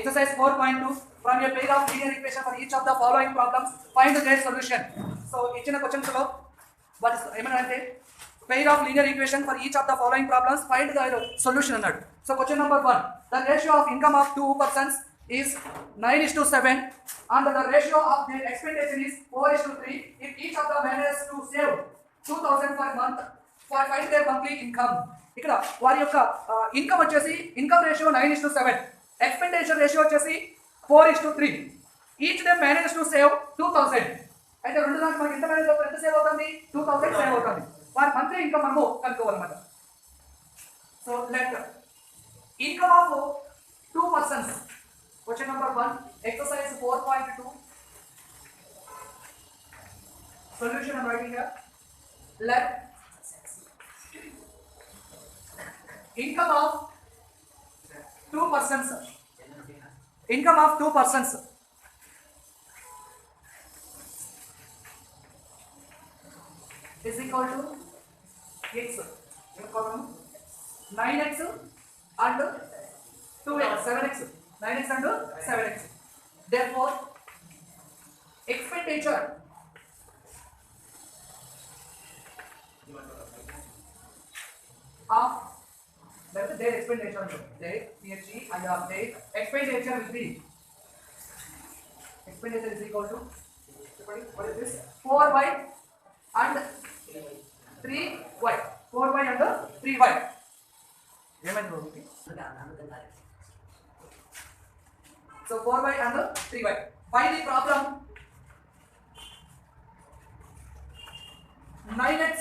Exercise 4.2. From a pair of linear equation for each of the following problems, find their solution. So, ఇచ్చిన questions లో what ఏమనంటే pair of linear equation for each of the following problems, find the solution అన్నాడు. So, question number 1. The ratio of income of two persons is 9:7 and the ratio of their expenditure is 4:3. If each of them manages to save 2000 per month, find their monthly income. ఇక్కడ వారి యొక్క income వచ్చేసి income ratio 9:7, expenditure ratio వచ్చేసి 4:3. Each day manage to save 2000. అయితే రెండు దాంట్లో మనకి ఎంత మేనేజ్ అవుతుంది, ఎంత సేవ్ అవుతుంది, 2000 సేవ్ అవుతుంది. వారి మంత్లీ ఇన్కమ్ మనము కనుక్కోవాలన్నమాట. So let income of two persons. Question number 1, exercise 4.2. Solution I'm writing here. Let income of two persons is equal to x, 9x and 2x, 7x, 9x and 7x. Therefore expenditure of their expenditure will be expenditure is equal to what is this 4y and 3y, 4y and 3y. So 4y and 3y. Find the problem. 9x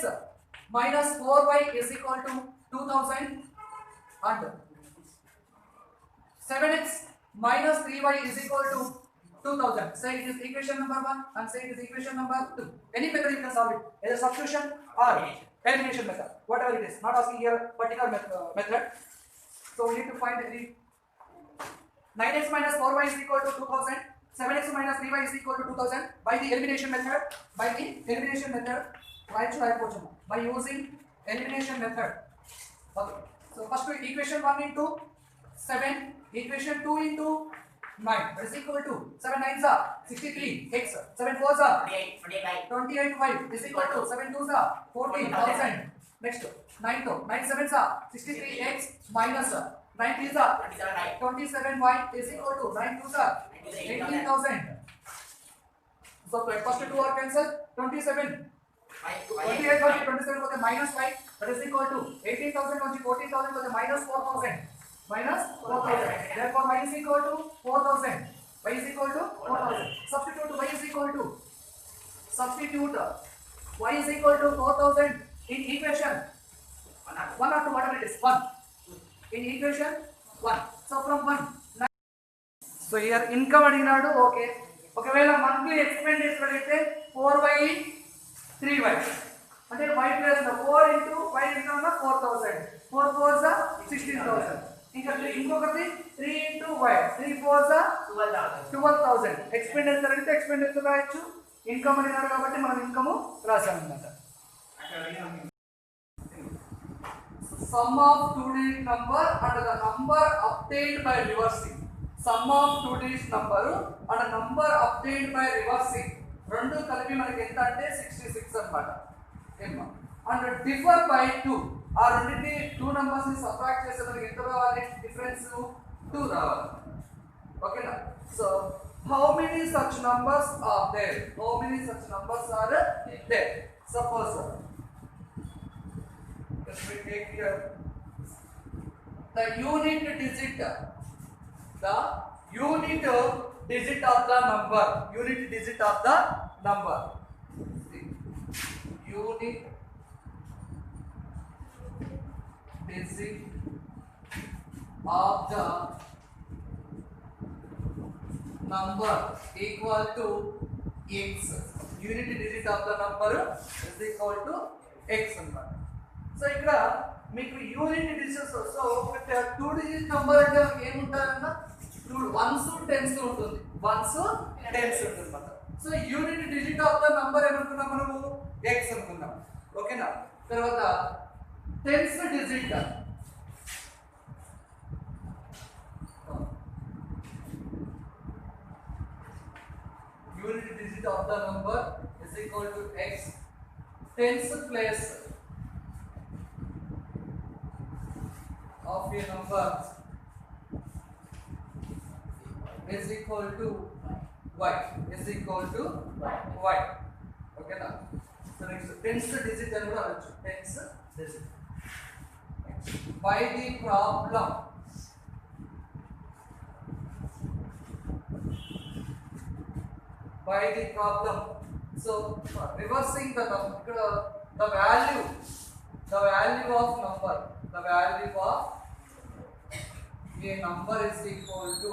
minus 4y is equal to 2000 and 7x minus 3y is equal to 2000. Say it is equation number 1 and say it is equation number 2. Any method you can solve it, either substitution or elimination method, whatever it is. Not asking here particular method. So we need to find the 9x minus 4y is equal to 2000. 7x minus 3y is equal to 2000 by the elimination method. By using elimination method. Okay. So first equation 1 into 7, equation 2 into 9, that is equal to 7 9s are 63 x, 7 4s are 28 y is equal to 7 2s are 14,000. Next 9 7s are 63 x minus 9 3s are 27 y is equal to 9 2s are 18,000. So first two are cancelled. 27 28 was 27 was a minus 5, that is equal to 18,000 was 14,000 was a minus 4,000. Therefore y is equal to 4,000. Y is equal to 4,000. Substitute y is equal to y is equal to 4,000 in equation 1 or 2, whatever it is, 1 in equation 1. So from 1. So here income adinadu. Okay, ఒకవేళ monthly expenditure అయితే 4y 3y అంటే y plus 4 into y into 4000, 4 4s are 16,000. ఇంకా ఇంకొకటి 3 into y, 3 4s are 12,000. Expenditure అంటే expenditure రాయొచ్చు, income అడిగారు కాబట్టి మనం ఇన్కమ్ రాసాం అన్నమాట. Some of two digit number and the number obtained by reversing. Some of two digit number and number obtained by reversing రెండు కలిపి మనకి ఎంత అంటే 66 అన్నమాట. అండ్ డిఫర్ బై 2, ఆ రెండింటిని 2 నంబర్స్ ని సబ్ట్రాక్ట్ చేస్తే మనకి ఎంత రావాలి, డిఫరెన్స్ 2 రావాలి. ఓకేనా? So how many such numbers are there, suppose let me take here the unit digit of the number, unit digit of the number equal to x. Unit digit of the number is equal to x అన్నమాట. So ఇక్కడ మీకు unit digits, so ఒక 2 digit number అంటే మనకి ఏముంటారన్నా 1s 10s ఉంటుంది, 1s 10s ఉంటుంది అన్నమాట. So unit digit of the number ఏమనుకున్నాం మనము, x అనుకున్నాం. ఓకేనా? తర్వాత 10th digit unit digit of the number is equal to x. Tens place of a number is equal to y. Is equal to y. Okay na? So next tens digit and tens digit. By the problem so reversing the number, the value of number, the value of a number is equal to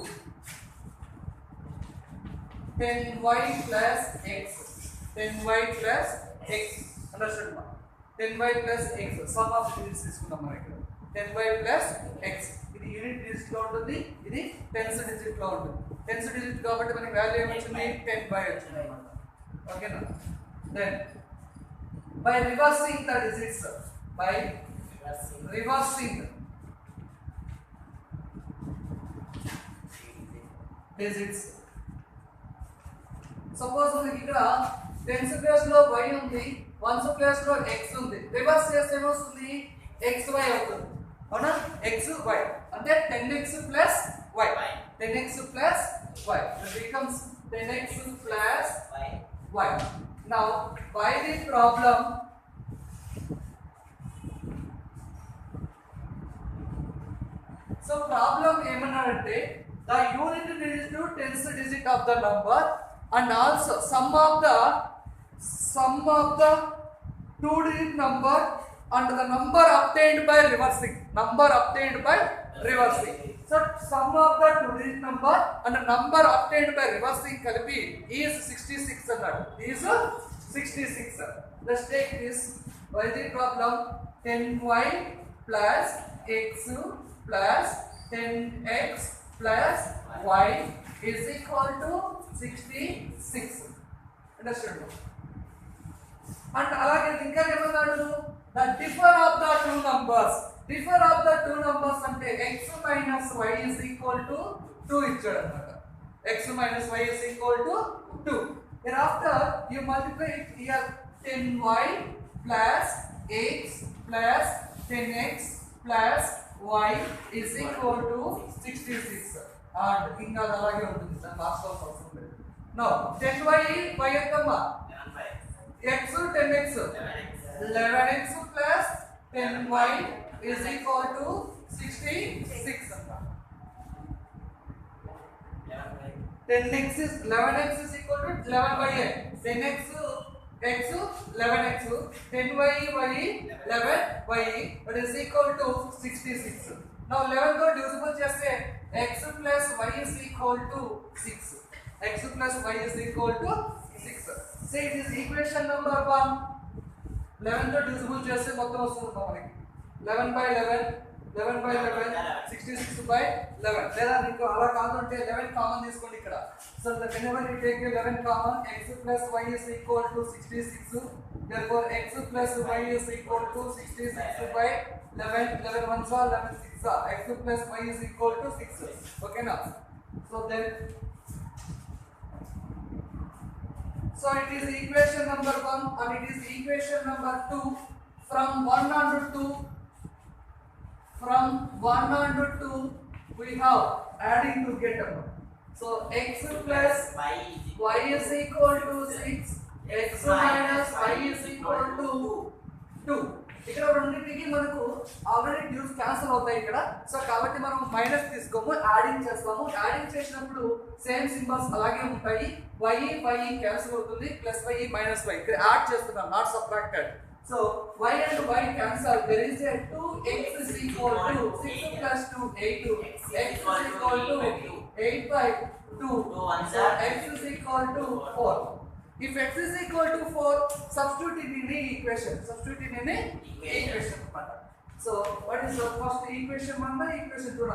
10y plus x. 10y plus x. Understood ma? 10y plus x. Sum of digits తీసుకున్నాం మనం ఇక్కడ. 10y plus x. ఇది unit digit లో ఉంటుంది, ఇది tense digit లో ఉంటుంది. Tense digit కాబట్టి మనకి వాల్యూ ఏమొచ్చింది 10y వచ్చింది అన్నమాట. ఓకేనా? Then by reversing the digits, by reversing digits. Suppose మనకి ఇక్కడ టెన్స్ ప్లేస్ లో y ఉంది, వన్స్ ప్లేస్ లో x ఉంది. రివర్స్ చేస్తే ఏమొస్తుంది? xy అవుతుంది. అవునా? xy అంటే 10x plus y. 10x plus y. It becomes 10x plus y. Now by the problem so problem ఏమన్నారంటే the unit digit to tens digit of the number and also sum of the two digit number and the number obtained by reversing. So sum of the two digit number and the number obtained by reversing కలిపి is 66 అన్నాడు. is 66. Let's take this. By the problem 10y plus x plus 10x plus y is equal to 66. Understood? And అలాగే ఇంకా ఏమన్నాడు? The differ of the two numbers అంటే x minus y is equal to 2 ఇచ్చాడు అన్నమాట. x minus y is equal to 2. Thereafter you multiply it here 10y plus x plus 10x plus y is equal to 66. And ఇంకా అలాగే ఉంటుంది sir, last of అవసరం లేదు. No 10y ఎంతమ్మా? x 10x 11x plus 10y is equal to 66 అన్నమాట. 10x is 11x is equal to 11y. 10x x 11x 10y y 11y but is equal to 66. Now 11 తో divisible చేస్తే x plus y is equal to 6. x plus y is equal to 6. Say it is equation number 1. 11 తో divisible చేస్తే మొత్తం వస్తుంది మనకి 11 by 11 66 by 11. లేదా మీకు అలా కాదంటే 11 కామన్ తీసుకోండి ఇక్కడ. So whenever you take 11 common, x plus y is equal to 66. Therefore x plus y is equal to 66 by 11. 11 ones are 11 6 are. X plus y is equal to 6. Okay now. So then so it is equation number 1 and it is equation number 2. From 1 and 2 we have adding together. So x plus y is equal to 6. X minus y is equal to 2. ఇక్కడ రెండింటికి మనకు already dues cancel అవుతాయి ఇక్కడ. So కాబట్టి మనం minus తీసుకోము, adding చేస్తాము. Adding చేసినప్పుడు సేమ్ సింబల్స్ అలాగే ఉంటాయి. y క్యాన్సిల్ అవుతుంది, ప్లస్ y మైనస్ y ఇక్కడ యాడ్ చేస్తున్నాం, not subtracted. So y and y cancel. There is a 2x is equal to 6 plus 2 8. X is equal to 8 by 2. So x is equal to 4. If x is equal to 4, substitute in any equation. So what is the first equation 1 by equation 2?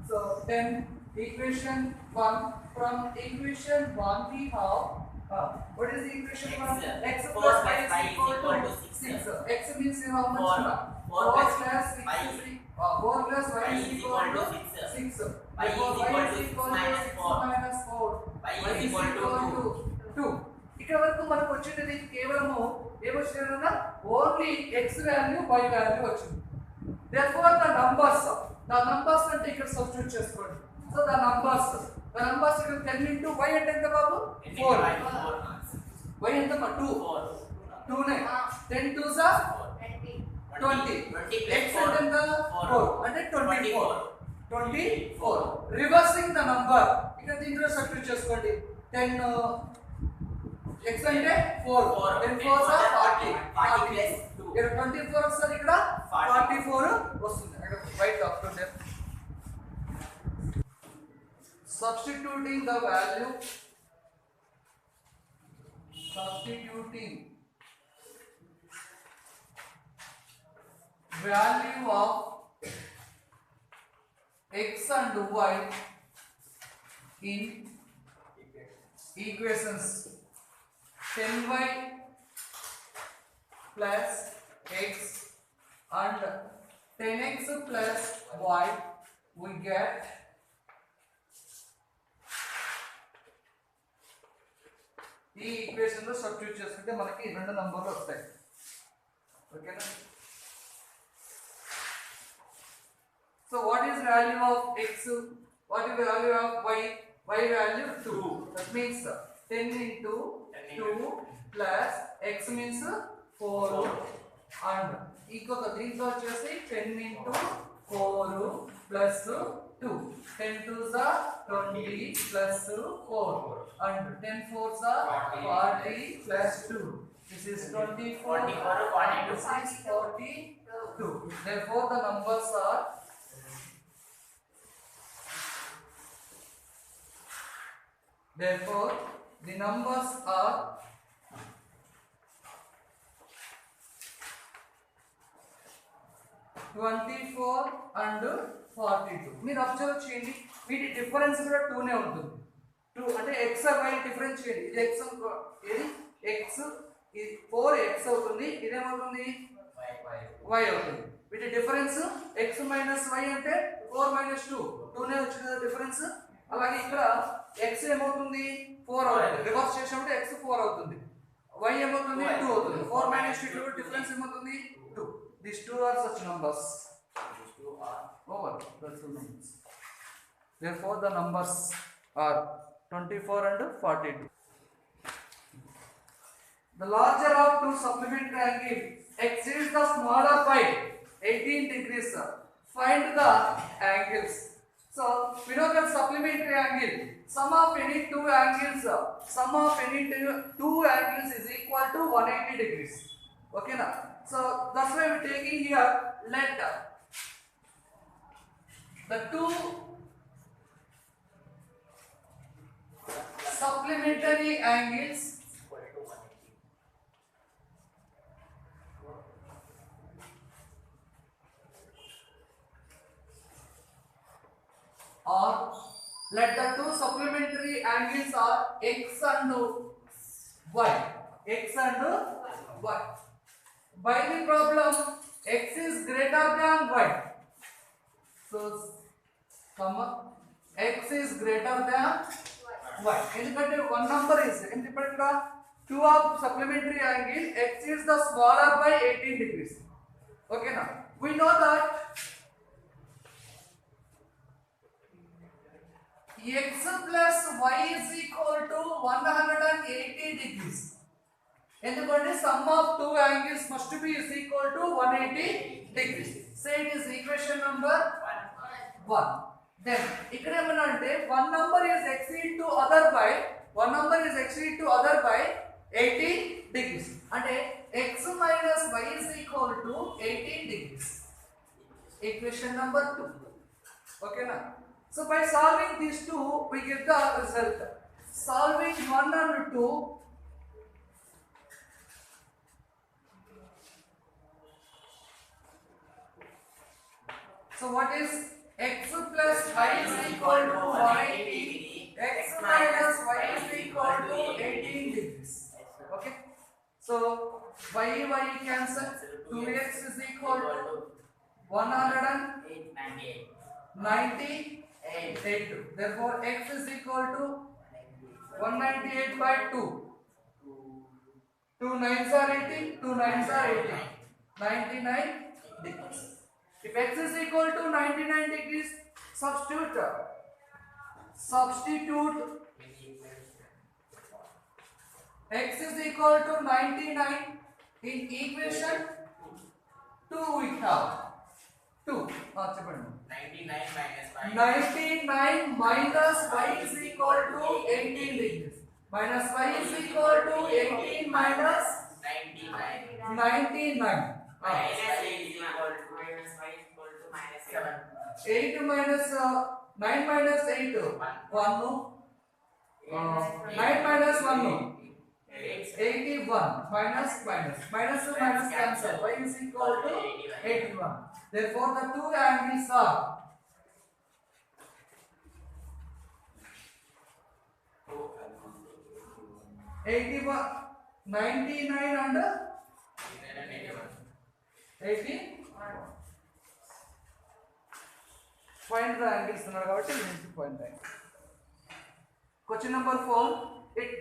So then equation 1, from equation 1 we have what is the equation 1? X plus y is equal to 6. X means how much? 4 plus 6 4 plus y is equal to 6. Therefore y is equal to 6 minus 4. Y is equal to ఇక్కడ వరకు మనకు వచ్చేది కేవలము ఏమొచ్చిందన్నా only x value y value వచ్చింది. therefore the numbers అంటే ఇక్కడ substitute చేసుకోండి. సో the numbers ఇక్కడ 10 into y అంటే ఎంత బాబు 4 y ఎంత 2 నే 10 2s are 20 x అంటే ఎంత 4 అంటే 24 రివర్సింగ్ ద నంబర్ ఇక్కడ దీంట్లో సబ్స్టిట్యూట్ చేసుకోండి. 10 x అంటే 4 10 4s are 40 ఇక్కడ 24 వస్తుంది ఇక్కడ 44 వస్తుంది. అక్కడ right option there substituting the value of x and y in equations 10y plus x and 10x plus y, we get ఈ ఈక్వేషన్ లో సబ్స్టిట్యూట్ చేసుకుంటే మనకి రెండు నంబర్లు వస్తాయి. ఓకేనా? So what is value of x, what is value of y? y value 2. that means 10 into 2 plus x means 4 and ఇంకొక దీంట్లో వచ్చేసి 10 into 4 plus 2 10 2s are 20 plus 4 and 10 4s are 40 plus 2. This is 24 this is 42. Therefore the numbers are Therefore, the numbers are 24 and 42. మీరు observe చేయండి, వీటి difference కూడా 2 నే ఉంటుంది. 2 అంటే x y డిఫరెన్స్ చేయండి. ఇది x ఏది x ఇది 4x అవుతుంది, ఇదేమవుతుంది y అవుతుంది. వీటి డిఫరెన్స్ x మైనస్ y అంటే 4 మైనస్ 2 2 నే వచ్చింది కదా డిఫరెన్స్. అలాగే ఇక్కడ x ఏమవుతుంది 4 అవుతుంది, రివర్స్ చేసినప్పుడు x 4 అవుతుంది, y ఏమవుతుంది 2 అవుతుంది. 4 minus 2 డిఫరెన్స్ ఏమవుతుంది 2. These two are such numbers. Over. That's the numbers. Therefore the numbers are 24 and 42. The larger of two supplementary angles exceeds the smaller by 18 degrees. Find the angles. So we know that supplementary angle, sum of any two angles is equal to 180 degrees. Okay na? So that's why we are taking here, let the two supplementary angles or let the two supplementary angles are x and y. By the problem x is greater than y. So x is greater than y. ఎందుకంటే one number is ఇప్పుడు ఇక్కడ two of supplementary angle x is the smaller by 18 degrees. Okay now we know that x plus y is equal to 180 degrees. ఎందుకంటే sum of two angles must be is equal to 180 degrees. Say it is equation number 1. Then ఇక్కడ ఏమన్నా అంటే one number is exceed to other by 80 degrees. అంటే x minus y is equal to 18 degrees. Equation number 2. Okay na? So by solving these two we get the result. Solving 1 and 2, so what is x plus y is equal to 180, x minus y is equal to 18 degrees. Okay, so y cancel, 2x is equal to 198. Therefore x is equal to 198 by 2. 2 nines are 18, 2 nines are 18. 99 degrees. If x is equal to 99 degrees, substitute x is equal to 99 in equation 2 we have 2. 99 minus y is equal to 18 degrees. Minus y is equal to 18 minus 99. 8 minus 9 minus 8 1 9 minus 1 81 minus cancel y is equal to 81. Therefore the two angles are 81 99 and 80. Find the angles అన్నాడు కాబట్టి we need to find the angle. Question number 4.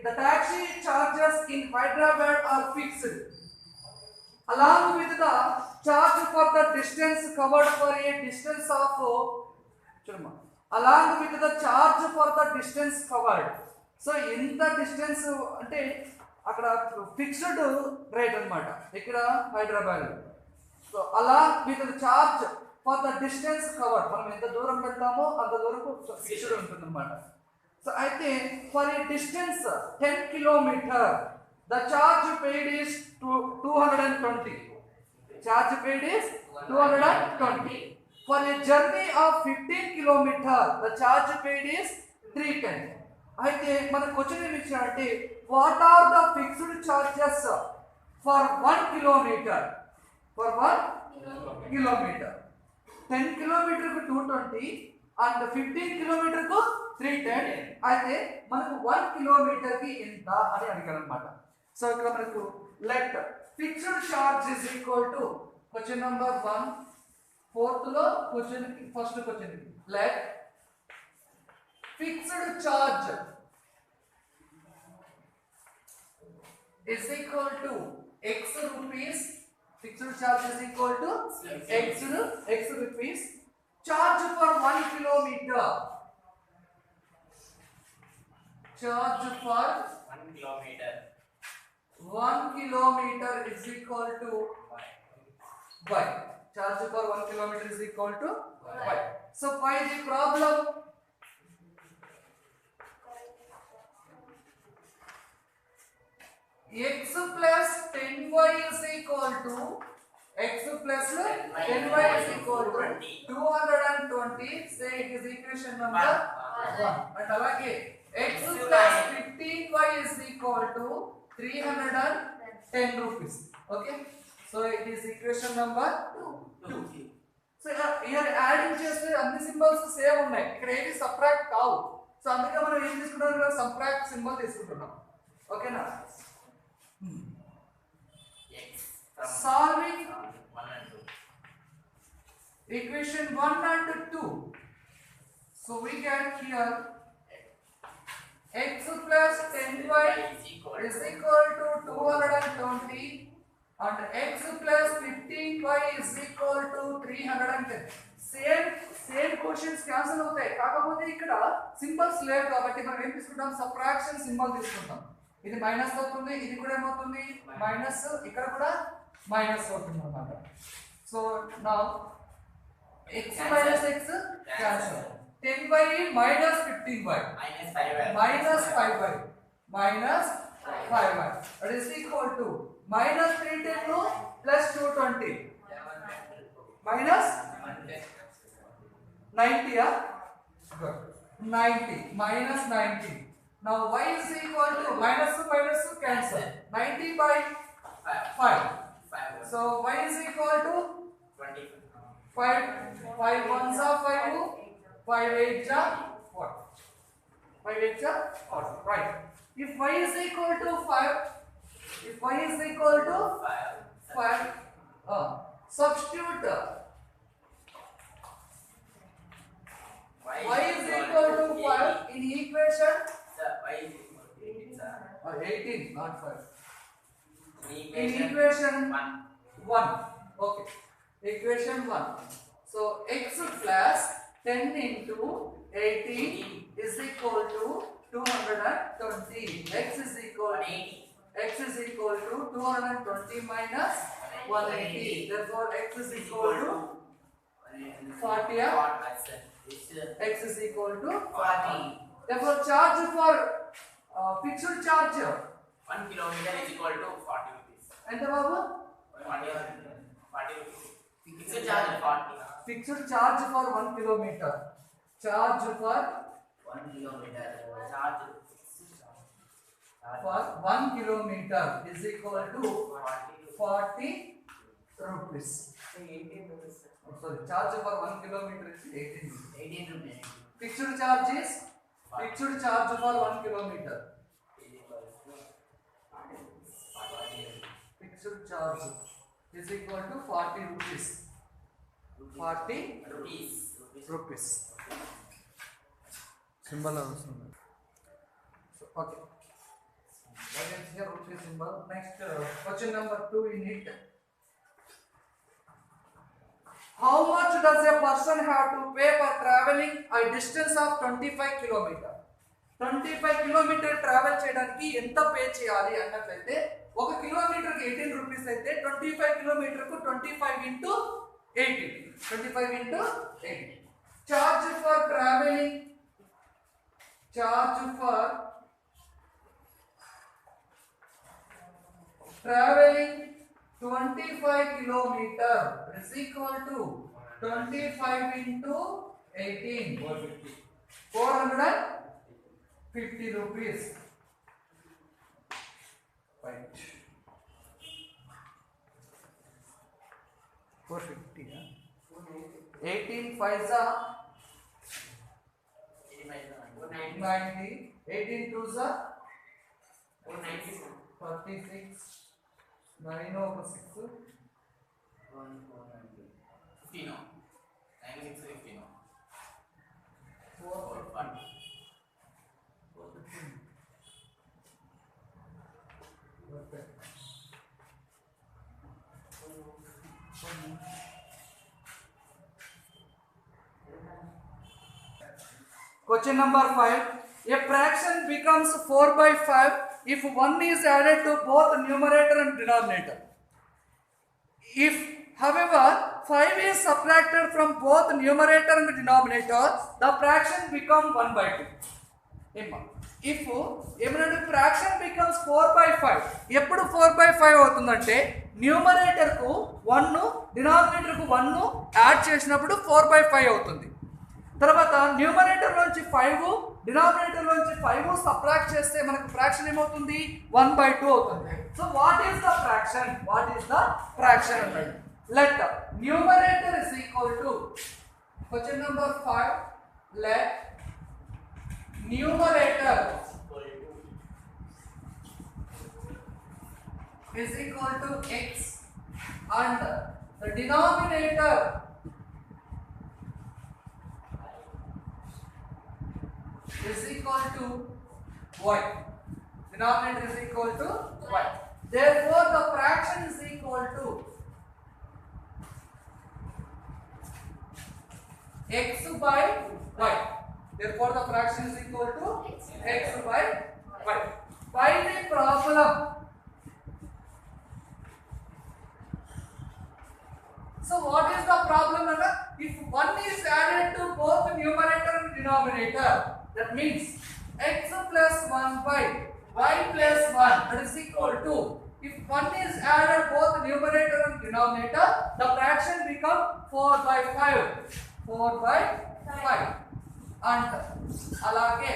The taxi charges in Hyderabad are fixed along with the charge for the distance covered for a distance of along with the charge for the distance covered. So ఇంత distance అంటే అక్కడ fixed rate అన్నమాట ఇక్కడ Hyderabad. So అలా with charge for the distance covered, మనం ఎంత దూరం వెళ్తామో అంత దూరకు ఫిక్స్డ్ ఉంటుంది అన్నమాట. సో అయితే for a distance 10 kilometre the charge paid is 220. Charge paid is 220. For a journey of 15 kilometre the charge paid is 310. అయితే మన క్వశ్చన్ ఏమి ఇచ్చారంటే what are the fixed charges for 1 kilometre? For 1 kilometre 10 కిలోమీటర్కు 220 and 15 కిలోమీటర్కు 310. అయితే మనకు 1 కిలోమీటర్కి ఎంత అని అడిగారు అనమాట. సో ఇక్కడ మనకు let fixed charge is equal to question number 1 4th లో question first question let fixed charge is equal to x rupees. Fixed charge is equal to x rupees. Charge for 1 kilometer. Charge for 1 kilometer is equal to y. Charge for 1 kilometer is equal to y. So find the problem. X plus 10y is equal to x plus 10y is equal to 220. Say it is equation number 1. And alage x plus 15y is equal to 310 rupees. Okay, so it is equation number 2. So here adding చేస్తే అన్ని symbols same ఉన్నాయి, ఇక్కడ ఏది subtract కావు. So అందుకే మనం ఏం తీసుకుంటాం, సబ్ట్రాక్ట్ సింబల్ తీసుకుంటున్నాం. ఓకేనా? Solving equation 1 and 2. So we get here x plus 10y is equal to 220 and x plus 15y is equal to 310. Same questions cancel అవుతాయి, కాకపోతే ఇక్కడ సింబల్స్ లేవు కాబట్టి మనం ఏం తీసుకుంటాం, సబ్ట్రాక్షన్ సింబల్ తీసుకుంటాం. ఇది మైనస్ అవుతుంది, ఇది కూడా ఏమవుతుంది మైనస్, ఇక్కడ కూడా మైనస్ అవుతుంది అన్నమాట. So now x minus x cancel. 10y minus 15y minus 5y that is equal to minus 310 plus 220 minus 90. Good. 90 minus 90. Now y is equal to minus cancel. 90 by 5. So y is equal to 5 ones are 5, 5 eights are 40. 5 eights are 40. Right. If y is equal to 5, substitute y is equal to 5 in equation 18, not 5. In equation 1. Okay. Equation 1. So x plus 10 into 18 is equal to 220. X is equal to 220 minus 180. Therefore, x is equal to 40. X is equal to 40. Therefore, charge for fixed charge 1 kilometer is equal to 40 rupees. And the babu? 40 rupees. Fixed charge 40. Fixed charge for 1 kilometer. Charge for 1 kilometer. Charge for 1 kilometer is equal to 40 rupees. 18 rupees. Oh, sorry, charge for 1 kilometer is 18 rupees. 18 rupees. Fixed charge for 1 kilometer. Fixed charge is equal to 40 rupees. 40 rupees. Symbol also. So, okay. What is here rupee symbol? Next question number 2 in it. How much does a person have to pay for traveling a distance of 25 kilometer? 25 kilometer travel చేయడానికి ఎంత pay చేయాలి అన్నట్లయితే 1 kilometre కి 18 rupees అయితే 25 kilometre కు 25 into 18. 25 into 18. Charge for traveling. Charge for traveling 25 kilometer is equal to 25 into 18. 450 rupees. Right. 450. 18 5s are 90. 18 2s are 36. 9 over 6. 15. 9 6 15. 4 1. Question number 5. A fraction becomes 4 by 5 if 1 is added to both numerator and denominator. If, however, 5 is subtracted from both numerator and denominator, the fraction becomes 1 by 2. If ఏమనంటే fraction becomes 4 by 5 ఎప్పుడు 4 by 5 అవుతుందంటే numerator కు 1 denominator కు 1 add చేసినప్పుడు 4 by 5 అవుతుంది. తర్వాత numerator నుంచి 5 denominator నుంచి 5 సబ్ట్రాక్ట్ చేస్తే మనకు ఫ్రాక్షన్ ఏమవుతుంది 1 by 2 అవుతుంది. So what is the fraction అంటే let numerator is equal to question number 5 let numerator is equal to x and the denominator is equal to y. Denominator is equal to y. Therefore, the fraction is equal to x by y. Therefore, the fraction is equal to x by y. By the problem, so what is the problem? If 1 is added to both numerator and denominator, that means x plus 1 by y plus 1, that is equal to, if 1 is added both numerator and denominator, the fraction becomes 4 by 5. 4 by 5. And alage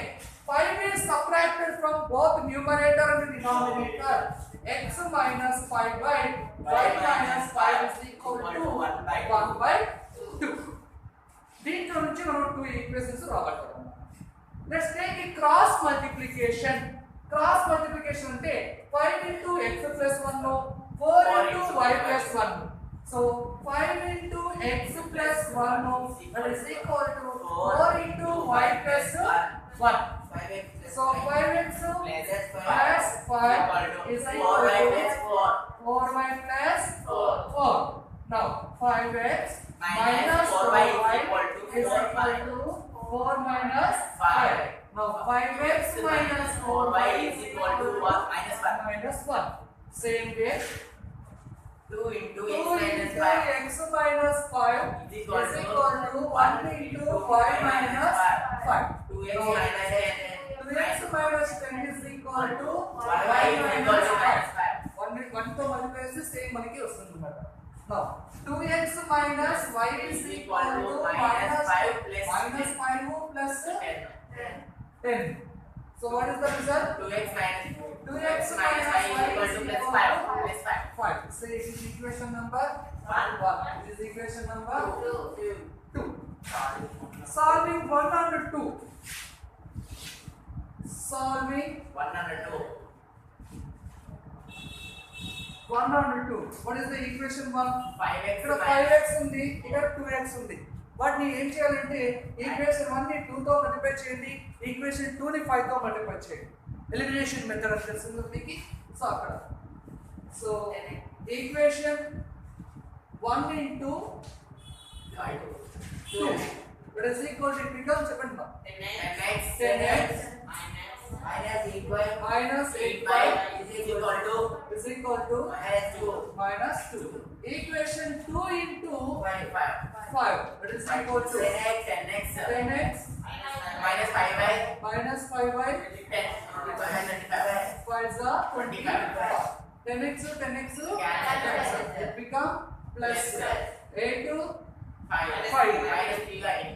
5 is subtracted from both numerator and denominator. X minus 5 by y minus 5 is equal to 1 by 2. దీంట్లో నుంచి మనం 2 equations రాబట్టాము. Let's take a cross multiplication. Cross multiplication అంటే 5 into x plus 1 4 into y plus 1. So 5 into x plus 1 that is equal to 4 into y plus 1. So 5x plus 5 is equal 4y to plus 4. 4y plus 4. Now 5x minus 4y is equal to 4 minus 5. Now 5x minus 4y is equal to minus 1. Same way 2 into 2 x minus into 5 x minus 5 is equal to 1 into y minus 5. 2x Now, minus 2x minus 10 is equal to y y is equal minus to 5. minus 5. 1 తో multiply చేస్తే same మనకి వస్తుంది అన్నమాట. Now 2x minus y is equal to minus 5 plus 10. So what is the result? 2x minus 2x minus 5 is equal to plus 5 plus 5. 5. So it is equation number 1. It is equation number 2. Solving 1 and 2. Solving 1 and 2. 1 and 2. What is the equation 1? 5x ఇక్కడ 5x ఉంది, ఇక్కడ 2x ఉంది. వాటిని ఏం చేయాలంటే equation 1 ని 2 తో multiply చేయండి, ఈక్వేషన్ 2 ని 5 తో మల్టిప్లై చేయండి. ఎలిమినేషన్ మెథడ్ అని తెలుస్తుంది మీకు. సో అక్కడ so equation 1 into 2 that is equal to become చెప్పండి మా 10x minus 8y is equal to minus 2. Equation 2 into 5 that is equal to 10x minus 5y minus 5y 10 5 is 25. 10x cancel. It become plus 8 to 5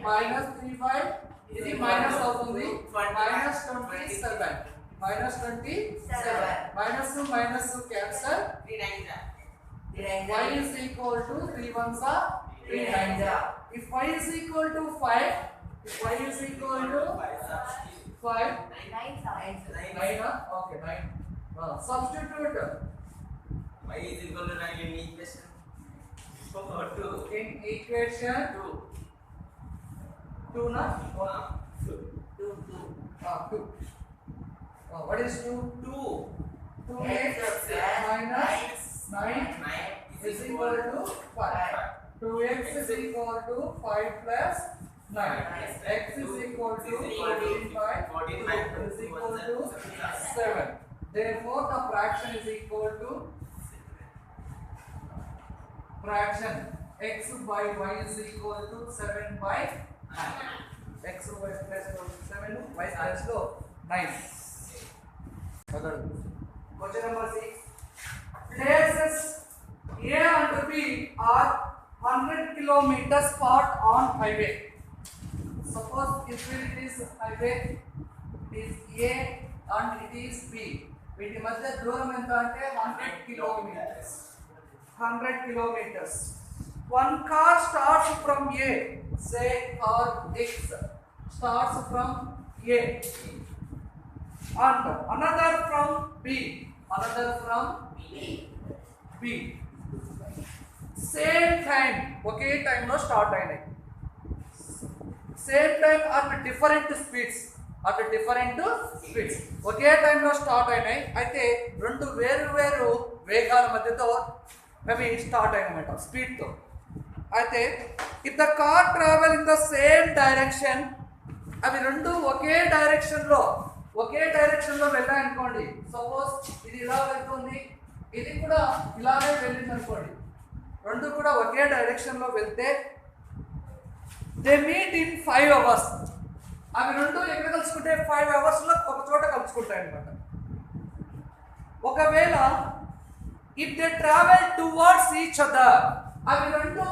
minus 3y ఇది minus అవుతుంది minus 27 minus 27 minus cancel. Y is equal to 3 ones are 3 nines are. If y is equal to 5, if y is equal to 5 9 okay 9 substitute y is equal to 9 in equation 2 in equation 2 na 2 what is 2 2x minus 9 is equal to 5. 2x is equal to 5 plus 9. X is equal to 45 is equal to 7. Therefore, the fraction is equal to fraction x by y is equal to 7 by 9. X by plus 7 y plus 9. Question number 6. Places A and B are 100 kilometers apart on highway. Suppose if it is highway, it is A and it is B. వీటి మధ్య దూరం ఎంత అంటే 100 kilometers. 100 kilometers. One car starts from A. Say car X starts from A. And another from B. Another from B. Same time, ఒకే time లో start అయినాయి. Same time at different speeds ఒకే టైంలో స్టార్ట్ అయినాయి. అయితే రెండు వేరు వేగాల మధ్యతో అవి స్టార్ట్ అయినమాట స్పీడ్తో. అయితే if the car travel in the same direction, అవి రెండు ఒకే డైరెక్షన్లో వెళ్ళాయనుకోండి. సపోజ్ ఇది ఇలా వెళ్తుంది, ఇది కూడా ఇలాగే వెళ్ళింది అనుకోండి. రెండు కూడా ఒకే డైరెక్షన్లో వెళ్తే దే మీట్ ఇన్ 5 hours. అవి రెండు ఎక్కడ కలుసుకుంటే 5 hours ఒక చోట కలుసుకుంటాయి అన్నమాట. ఒకవేళ if they travel towards each other, అవి రెండు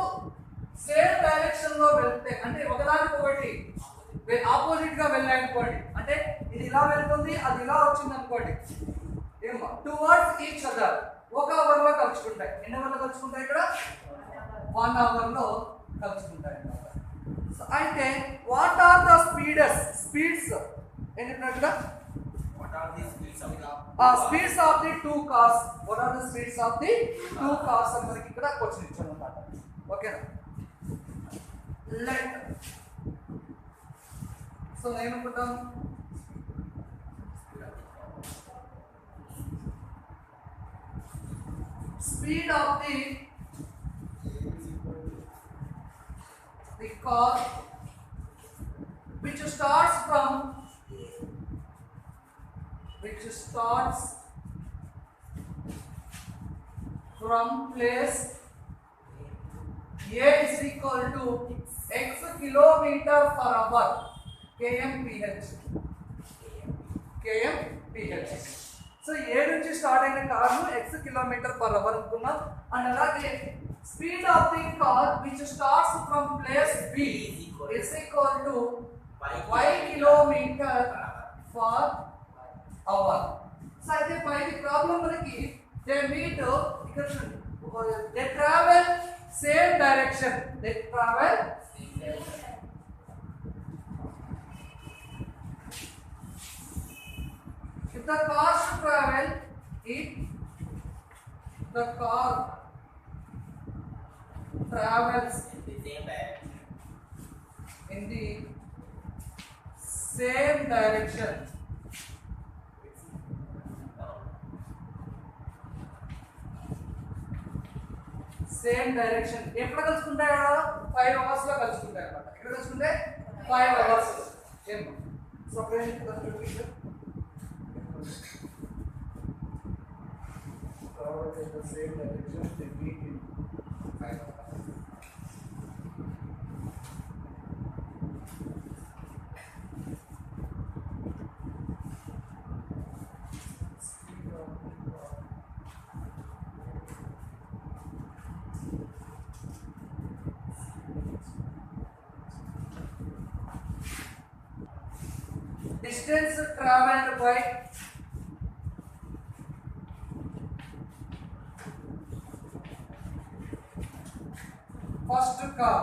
సేమ్ డైరెక్షన్లో వెళ్తే అంటే ఒకదానికి ఒకటి ఆపోజిట్ గా వెళ్ళాయనుకోండి. అంటే ఇది ఇలా వెళ్తుంది, అది ఇలా వచ్చింది అనుకోండి. ఏమో టువర్డ్స్ ఈచ్ అదర్ ఒక అవర్ లో కలుసుకుంటాయి. ఎన్ని అవర్లో కలుసుకుంటాయి? ఇక్కడ 1 hour లో కలుసుకుంటాయి అన్నమాట. సో అయితే వాట్ ఆర్ ద స్పీడ్స్ ఏం చెప్పినట్టు ఇక్కడ speeds of the 2 cars. What are the speeds of the 2 cars అని మనకి ఇక్కడ క్వశ్చన్ ఇచ్చాను అన్నమాట. ఓకేనా? లెట్ సో ఏమనుకుంటాం, speed of the car which starts from place A is equal to x kilometer per hour kmph. So A నుంచి start అయిన car x kilometre per hour అనుకున్నాం. అండ్ అలాగే speed of the car which starts from place B is equal to y kilometre per hour. So అయితే పై problem మనకి they meet ఇక్కడ they travel same direction. If the car travels in the same direction, ఎప్పుడు కలుసుకుంటాయి? 5 hours లో కలుసుకుంటాయి అన్నమాట. ఎక్కడ కలుసుకుంటాయి? 5 hours. So in the same direction they meet in 5 hours. Distance traveled by first car,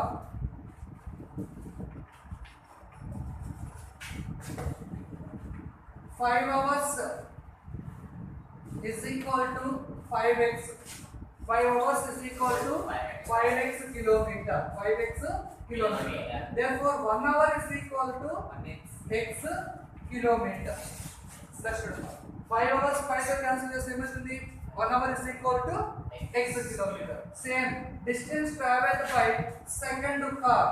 5 hours is equal to 5x. 5 hours is equal to 5x kilometer. Therefore 1 hour is equal to x kilometer. That's good. 5 hours 5 to cancel the same as the 1 hour is equal to x kilometer. Same distance traveled by second car.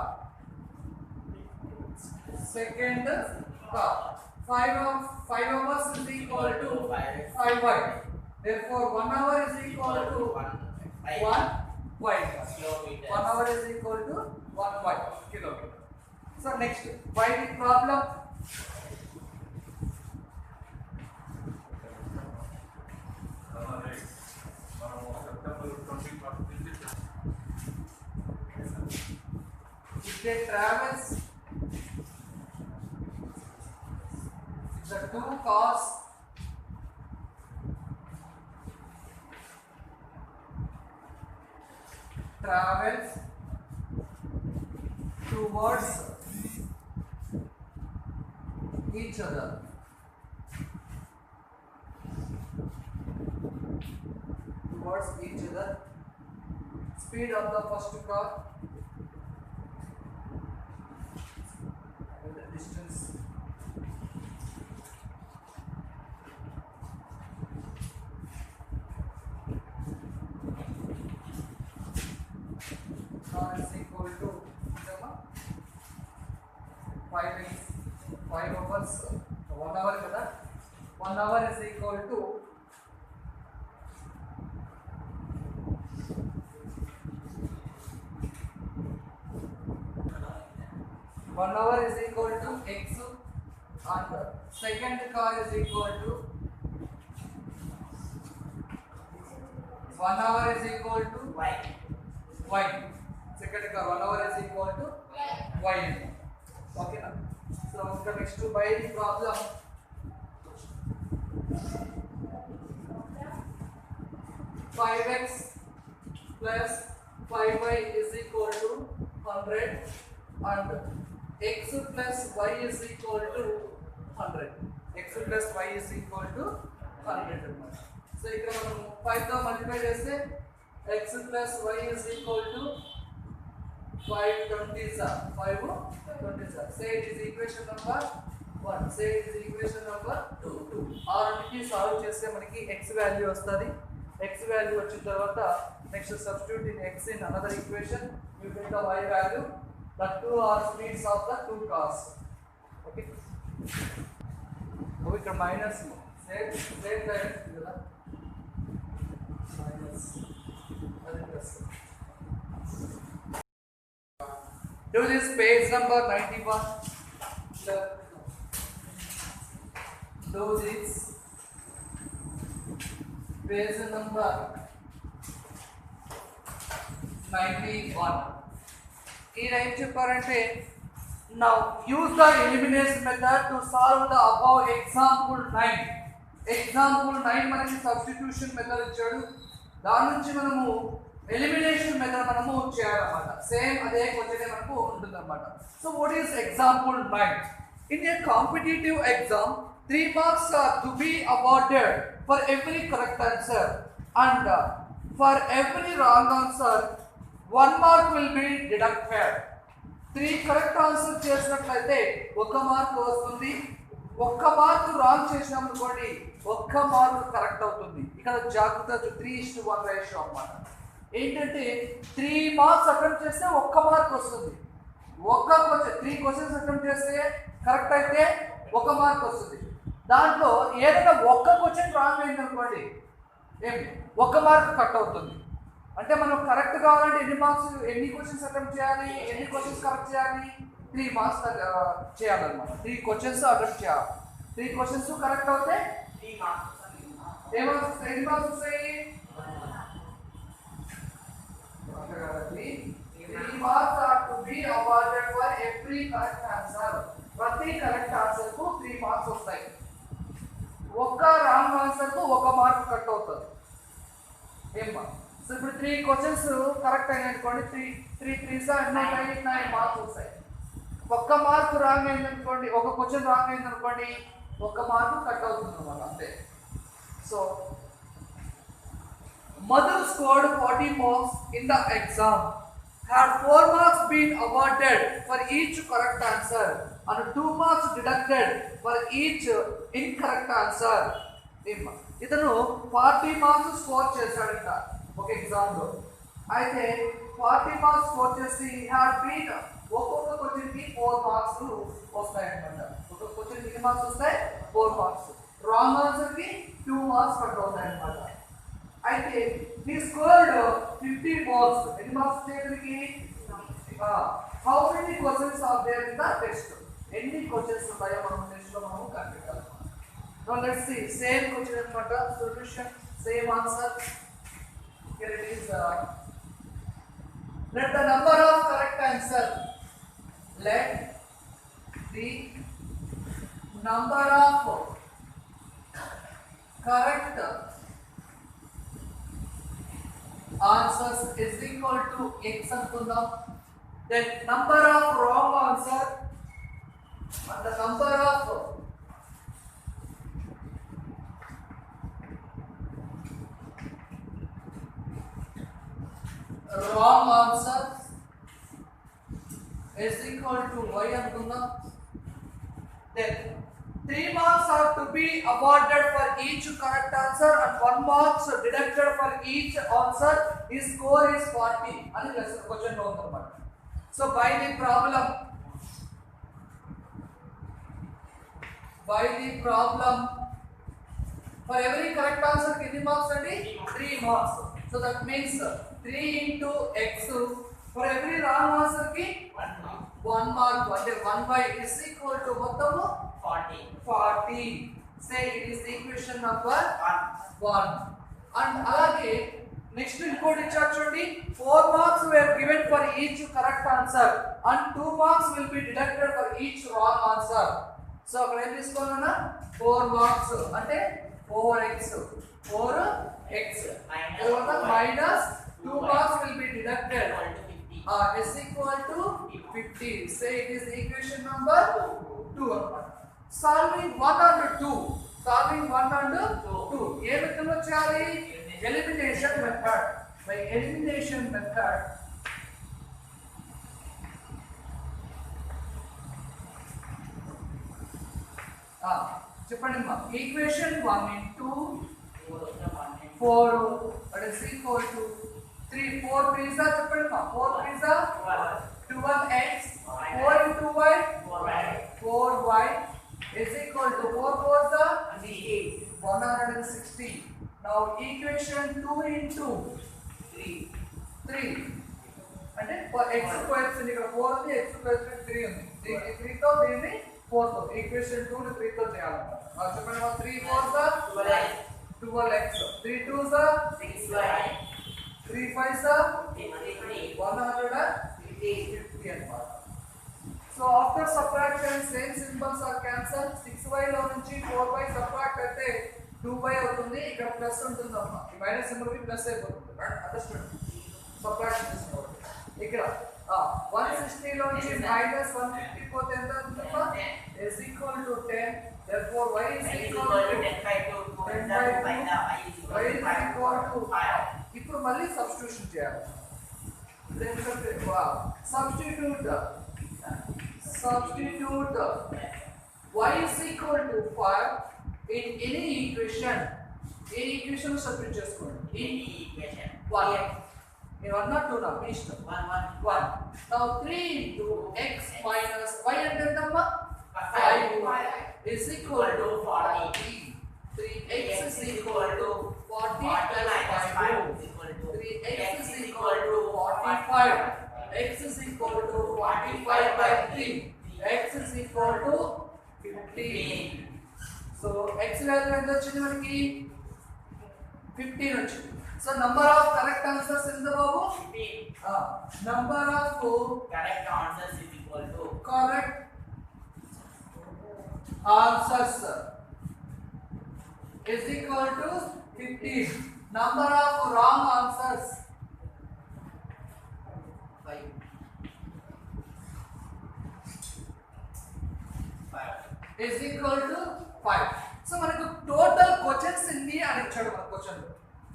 5 hours is equal to 5y. Therefore 1 hour is equal to 1y. 1 hour is equal to 1y kilometer. So next, why the problem? If they travels the 2 cars travels towards each other. Speed of the first car and the distance car is equal to 5 hours. 1 hour kada 1 hour is equal to 1 hour is equal to x and second car is equal to 1 hour is equal to y. Second car 1 hour is equal to y. Okay na? So next to by the problem 5x plus 5y is equal to 100 and x plus y is equal to 100. X plus y is equal to 100. So ఇక్కడ మనం 5 తో multiply చేస్తే x plus y is equal to 520s. Say it is equation number 1. Say it is equation number 2. Arki solve చేస్తే మనకి x value వస్తది. x value వచ్చిన తర్వాత next substitute in x in another equation, you get the y value. The two are speeds of the two cars. Okay. So ఇక్కడ minus same direct కదా minus అది plus. Do this page number 91. Do this page number 91. Here I am చెప్పారంటే now use the elimination method to solve the above example 9. Example 9 మనకి substitution method ఇచ్చాడు. దాని నుంచి మనము elimination method మనము చేయాలన్నమాట. సేమ్ అదే క్వశ్చన్ మనకు ఉంటుందన్నమాట. So what is example 9? In a competitive exam 3 marks are to be awarded for every correct answer and for every wrong answer 1 mark will be deducted. 3 correct answer చేసినట్లయితే 1 mark వస్తుంది. 1 mark wrong చేసినామనుకోండి 1 mark correct అవుతుంది. ఇక్కడ జాగ్రత్త 3:1 ratio అన్నమాట. ఏంటంటే 3 marks attempt చేస్తే 1 mark వస్తుంది. 3 questions attempt చేస్తే కరెక్ట్ అయితే 1 మార్క్ వస్తుంది. దాంట్లో ఏదైనా 1 క్వశ్చన్ రాంగ్ అయింది అనుకోండి 1 మార్క్ కట్ అవుతుంది. అంటే మనం కరెక్ట్ కావాలంటే ఎన్ని క్వశ్చన్స్ అటెంప్ట్ చేయాలి, ఎన్ని క్వశ్చన్స్ కరెక్ట్ చేయాలి? 3 మార్క్స్ చేయాలన్నమాట. 3 క్వశ్చన్స్ అటెంప్ట్ చేయాలి. 3 క్వశ్చన్స్ కరెక్ట్ అవుతే 3 marks. ఎన్ని మార్క్స్ వస్తాయి? 3 marks are to be awarded for every correct answer. ప్రతి కరెక్ట్ ఆన్సర్ కు 3 మార్క్స్ వస్తాయి. 1 రాంగ్ ఆన్సర్ కు 1 మార్క్ కట్ అవుతుంది. ఏమ్మా? సో ఇప్పుడు 3 క్వశ్చన్స్ కరెక్ట్ అయినాయి అనుకోండి 3 3 9 మార్క్స్ వస్తాయి. 1 మార్క్ రాంగ్ అయింది అనుకోండి, 1 క్వశ్చన్ రాంగ్ అయింది అనుకోండి 1 మార్క్ కట్ అవుతుంది అన్నమాట. అంతే. So Madhu scored 40 marks in the exam. Had 4 marks been awarded for each correct answer and 2 marks deducted for each incorrect answer. ఇతను 40 మార్క్స్ స్కోర్ చేశాడంట ఒక ఎగ్జామ్లో. అయితే 40 మార్క్స్ స్కోర్ చేసి హ్యాడ్ బీన్ ఒక్కొక్క క్వశ్చన్కి 4 మార్క్స్ వస్తాయన్నమాట. ఒక క్వశ్చన్ ఎన్ని మార్క్స్ వస్తాయి? 4 మార్క్స్. రాంగ్ ఆన్సర్కి 2 మార్క్స్ కట్ అవుతాయి అన్నమాట. అయితే he scored 50 marks. ఎన్ని మార్క్స్ చేయడానికి? How many questions are there in the text? ఎన్ని క్వశ్చన్స్ ఉన్నాయో మనం టెస్ట్ లో మనం కనిపెట్టాలి. Now let's see same question అన్నమాట. Solution same answer. Here it is. Let the number of correct answer. Let the number of correct answers is equal to x అనుకుందాం. Then number of wrong answer and the number of wrong answers is equal to y అనుకుందాం. Then 3 marks are to be awarded for each correct answer and 1 marks deducted for each answer. His score is 40 అని question లో ఉందన్నమాట. So by the problem for every correct answer ఎన్ని marks అండి? 3 marks. So that means 3 into x for every wrong answer కి 1 mark. అంటే 1 is equal to మొత్తము 40. Say it is the equation number 1. And అలాగే next ఇంకోటి ఇచ్చారు చూడండి. 4 marks were given for each correct answer and 2 marks will be deducted for each wrong answer. So అక్కడ ఏం తీసుకోవాలన్నా 4 marks అంటే 4x తర్వాత minus 2 marks will be deducted is equal to 50. Say it is the equation number 2. Solving 1 and 2. ఏ మెథడ్లో చేయాలి? Elimination method. By elimination method చెప్పండి అమ్మా. Equation 1 into 4 that is equal to 3 4 3s are చెప్పండి 4 3s are 12x 4 into y 4y is equal to 4 4s are 160. Now equation 2 into 3 అంటే x coefficient ఇక్కడ 4 ఉంది x coefficient 3 ఉంది 3 తో దీన్ని 4 తో ఈక్వేషన్ 2 ని 3 తో చేయాలన్నమాట. చెప్పండి 3 4s are 12x 3 2s are 3 5s are 150 అన్నమాట. So after subtraction same symbols are cancelled. 6y లో నుంచి 4y subtract అయితే 2y అవుతుంది. ఇక్కడ ప్లస్ ఉంటుంది అమ్మా. ఈ మైనస్ సింబల్ కి ప్లస్ అయిపోతుంది. అండర్స్టాండ్? సబ్ట్రాక్షన్ చేసుకోవాలి. ఇక్కడ 160 లో నుంచి మైనస్ 150 పోతే ఎంత అవుతుందమ్మా? is equal to 10. Therefore y is equal to 10 by 2. Y is equal to 5. ఇప్పుడు మళ్ళీ సబ్స్టిట్యూషన్ చేయాలి. Substitute y is equal to 5 in any equation. A equation substitute చేసుకోండి. equation 1 in 1 or 2 now please 1 now 3 into x minus y and then number 5 is equal to 40. 3x is equal to 40 plus 5 3x is equal to 45 x is equal to 45 by 3 x is equal to 15. So x value ఎంత వచ్చింది మనకి 15 వచ్చింది. So number of correct answers in the babu 15 number of correct answers is equal to correct answers is equal to 15. Number of wrong answers 5 is equal to 5. So మనకు total questions ఇన్ని అని ఇచ్చాడు మన question.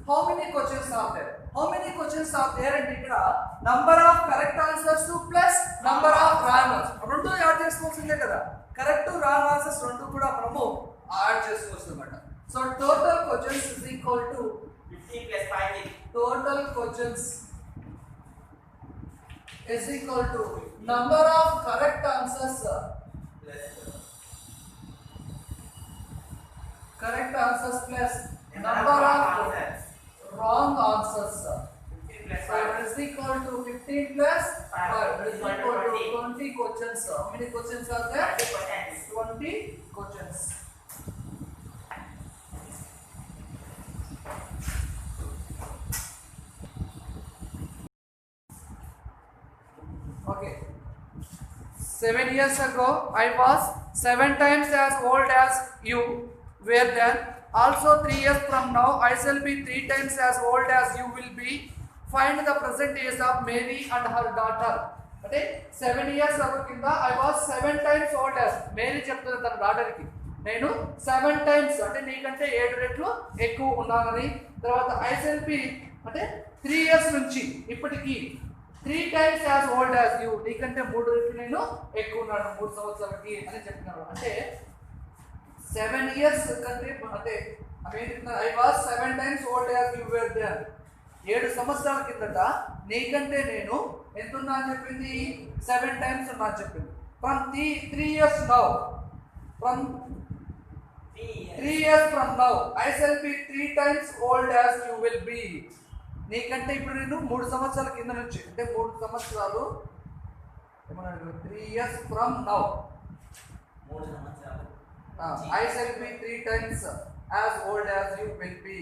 How many questions are there? How many questions are there అంటే ఇక్కడ number of correct answers plus number of wrong answers రెండు add చేసుకోవాల్సిందే కదా. కరెక్ట్ రాంగ్ ఆన్సర్స్ రెండు కూడా మనము యాడ్ చేసుకోవచ్చు అన్నమాట. So total questions is equal to 15 plus 5 is total questions is equal to number of correct answers correct answers plus number of wrong answers. 15 plus So it is equal to 15 plus 5. It is equal to 20 questions. How many questions are there? 20 questions. Okay. 7 years ago, I was 7 times as old as you were then. Also 3 years from now, I shall be 3 times as old as you will be. Find the present age of Mary and her daughter. అంటే 7 years ago కింద I was 7 times old as Mary చెప్తుంది తన డాటర్కి నేను 7 times అంటే నీకంటే 7 రెట్లు ఎక్కువ ఉన్నానని. తర్వాత I shall be అంటే 3 years నుంచి ఇప్పటికి 3 times as old as you నీకంటే 3 రెట్లు నేను ఎక్కువ ఉన్నాను 3 సంవత్సరాలకి అని చెప్తున్నాను. అంటే 7 years కంటే అంటే I was 7 times old as you were there. 7 సంవత్సరాల కిందట నీకంటే నేను ఎంత ఉన్నా అని చెప్పింది 7 times ఉన్నా అని చెప్పింది. From 3 years now from 3 years from now I shall be 3 times old as you will be. నీకంటే ఇప్పుడు నేను 3 సంవత్సరాల కింద నుంచి అంటే 3 సంవత్సరాలు ఏమన్నా 3 years from now 3 సంవత్సరాలు I shall be 3 times as old as you will be.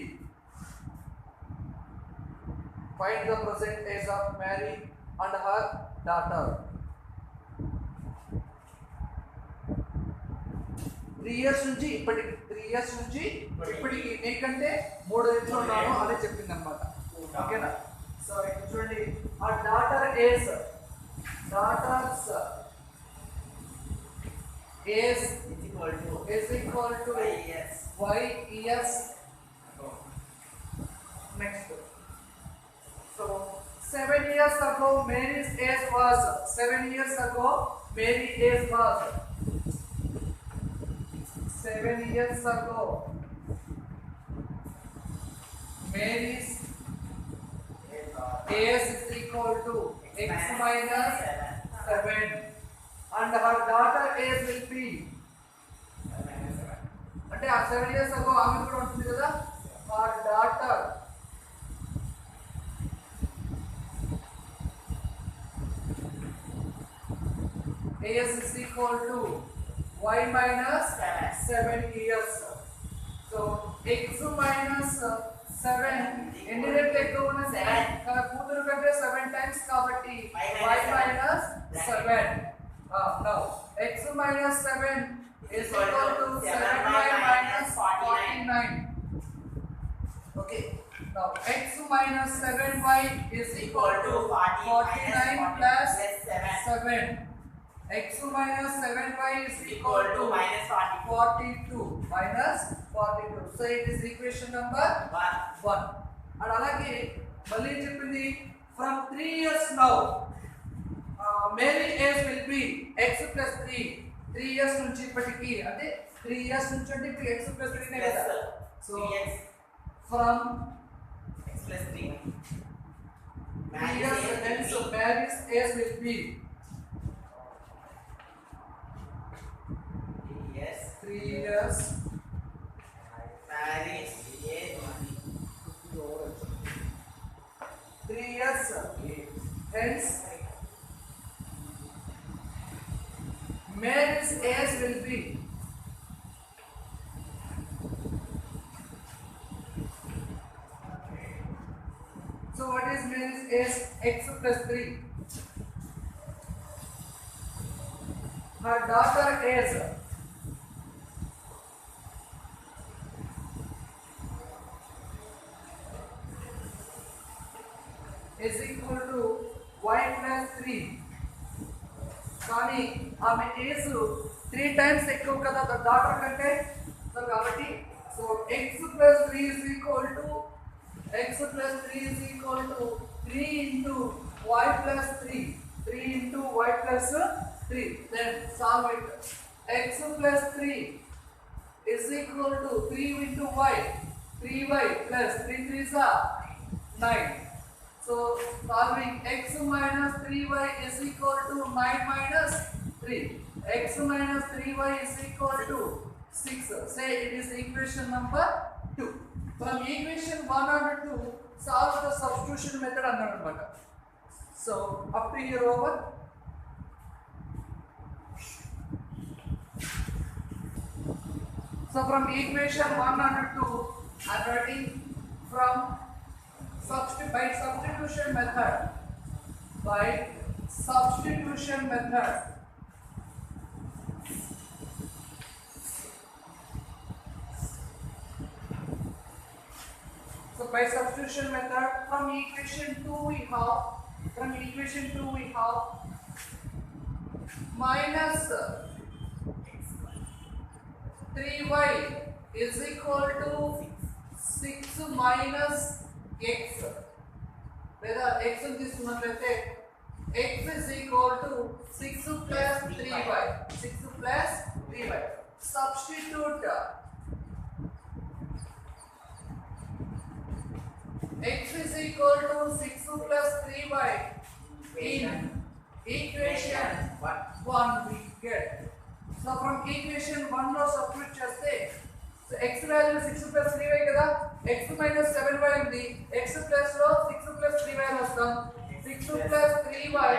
Find the present age of Mary and her daughter. 3 years నుంచి ఇప్పటికి 3 years నుంచి ఇప్పటికి నీకంటే 3 రెట్లు ఉన్నాను అని చెప్పింది అనమాట. ఓకేనా? సో ఇక్కడ చూడండి ఆ daughter's age is equal to y years. Next. So 7 years ago Mary's age was 7 years ago Mary's age was 7 years ago Mary's AS is equal to x minus 7 and her daughter AS will be అంటే ఆ 7 years ago ఆమె కూడా ఉంటుంది కదా her daughter AS is equal to y minus 7 years. So x minus 7 ఎన్ని రెట్లు ఎక్కువ ఉన్నది తన కూతురు కంటే 7 టైమ్స్ కాబట్టి y minus 7. Now x minus 7 is equal to 7y minus 49. Okay. Now x minus 7y is equal to 49 plus 7. X minus 7y is equal to minus 42 minus 42. So it is equation number 1. And అలాగే మళ్ళీ చెప్పింది from 3 years now Mary age will be x plus 3. 3 years నుంచి ఇప్పటికి అంటే 3 years నుంచి అంటే ఇప్పుడు x plus 3 నే కదా. So from x plus 3 years then so Mary's age will be 3 years marriage age 3 years hence Mary's age will be so what is Mary's age x plus 3 her daughter age is equal to y plus 3 కానీ ఆమె age 3 times ఎక్కువ కదా daughter కంటే so కాబట్టి so x plus 3 is equal to 3 into y plus 3 into y plus 3 then solve it x plus 3 is equal to 3 into y 3y plus 3 3s are 9. So solving x minus 3y is equal to 9 minus 3. X minus 3y is equal to 6. Say it is equation number 2. From equation 1 and 2, solve the substitution method under. So up to here over. So from equation 1 and 2, I am writing from by substitution method. So by substitution method from equation 2 we have minus 3y is equal to 6 minus x లేదా x ని తీసుకున్నట్లయితే x is equal to 6 plus 3y substitute x is equal to 6 plus 3y in equation 1 we get. So from equation 1 లో substitute చేస్తే so x value 6 plus 3y కదా x minus 7y ఉంది x plus లో 6 plus 3y వస్తాం 6 plus 3y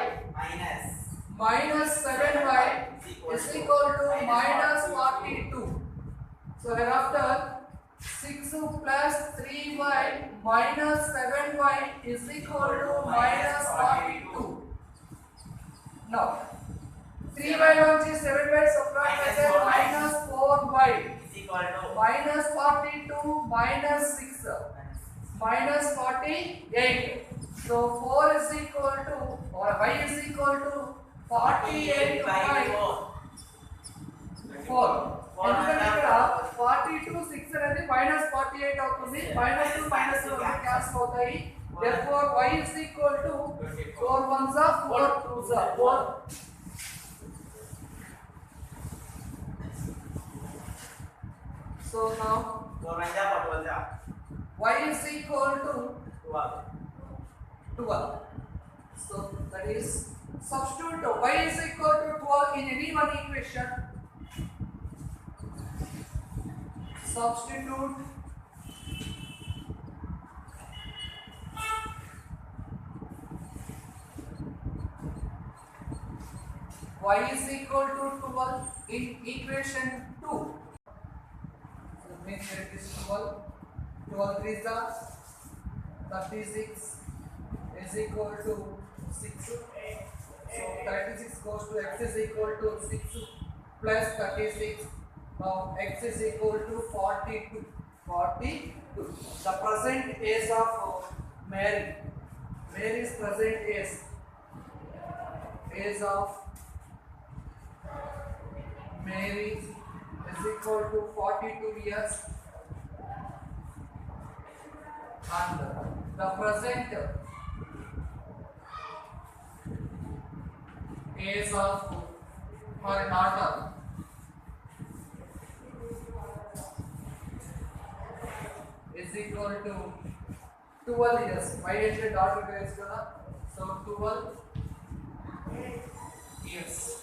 minus 7y is equal to minus 42. So hereafter 6 plus 3y minus 7y is equal to minus 42. Now 3y నుంచి 7y subtract చేస్తే minus 4y minus 42 minus 6 minus 48. So 4 is equal to or y is equal to 48 by 4. ఎందుకంటే ఇక్కడ 42 6 అనేది minus 48 అవుతుంది minus 2 minus 2 cancel అవుతాయి therefore y is equal to 4 1s are 4 2s are 4. So now 4 y is equal to 12. 12. So that is substitute y is equal to 12 in any one equation. Substitute y is equal to 12 in equation 2. So that means here it is 12. 12 is the 36 is equal to 6. So 36 goes to x is equal to 6 plus 36. Now x is equal to 42. 42. The present age of Mary. Mary's present age of Mary is equal to 42 years, and the present age of her daughter is equal to 12 years. Why is the daughter is gonna? So 12 years.